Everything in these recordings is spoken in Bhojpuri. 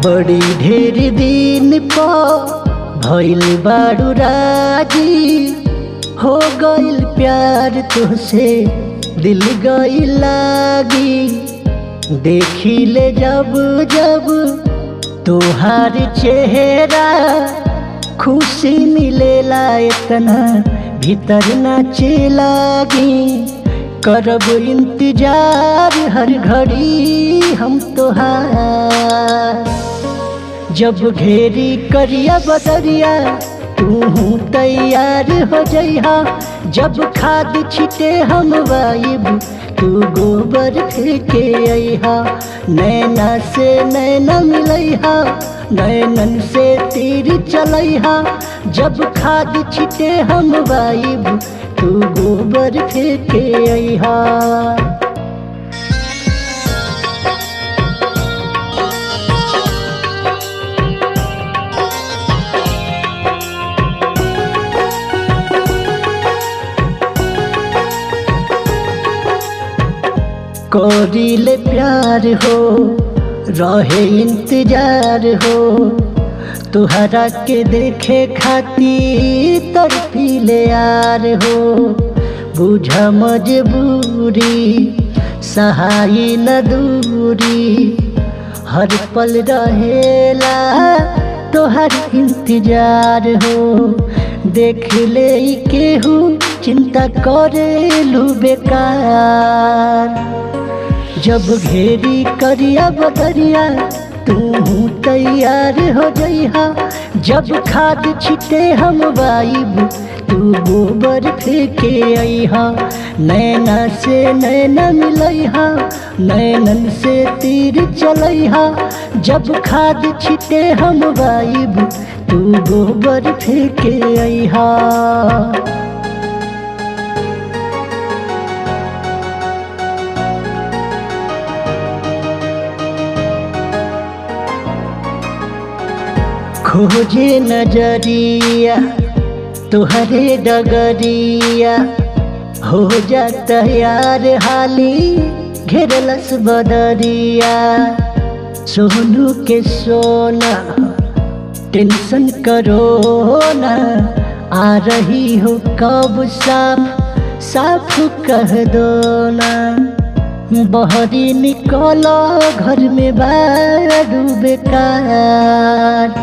बड़ी ढेर दिन भइल बारू राजी, हो गइल प्यार तुझसे दिल गइल लागी। देखिले जब जब तोहार चेहरा, खुशी मिलेला इतना भीतर नाचे लागी। करब इंतजार हर घड़ी हम तोहार, जब घेरी करिया बदरिया तू तैयार हो जइहा। जब खाद छिटे हम वाइब तू गोबर फेंके अइहा। नैना से नैना मिलैहा, नैनन से तीर चलैहा। जब खाद छिटे हम वाइब तू गोबर फेंके अइहा। कोरिले प्यार हो रहे इंतजार हो, तुहरा के देखे खातिर तरफीले यार हो। बुझा मजबूरी सहाई न दूरी, हर पल रहेला तोहर इंतजार हो। देख ले केहू चिंता करेलू बेकार, जब घेरी करिया बदरिया तू तैयार हो जइहा। जब खाद छिटे हम वाइब तू गोबर फेंके अइहा। नैना से नैना मिलैहा, नैनन से तीर चलैहा। जब खाद छिटे हम वाइब तू गोबर फेंके अइहा। खोजे नजरिया तुहरे डगरिया, हो जाता यार हाली घेरलस बदरिया। सोनू के सोना टेंशन करो ना, आ रही हो कब साफ साफ कह दो ना। बहरी निकलो घर में बारू बेकार,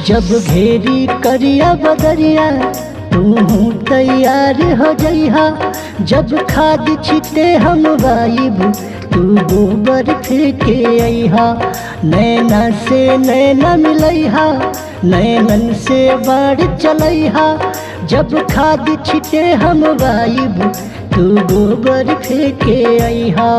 जब घेरी करिया बदरिया तू तैयार हो जइहा। जब खाद छिटे हम वाइब तू गोबर फेंके अइहा। नैना से नैना मिलैहा, नैनन से बाढ़ चलैहा। जब खाद छिटे हम वाइब तू गोबर फेंके अइहा।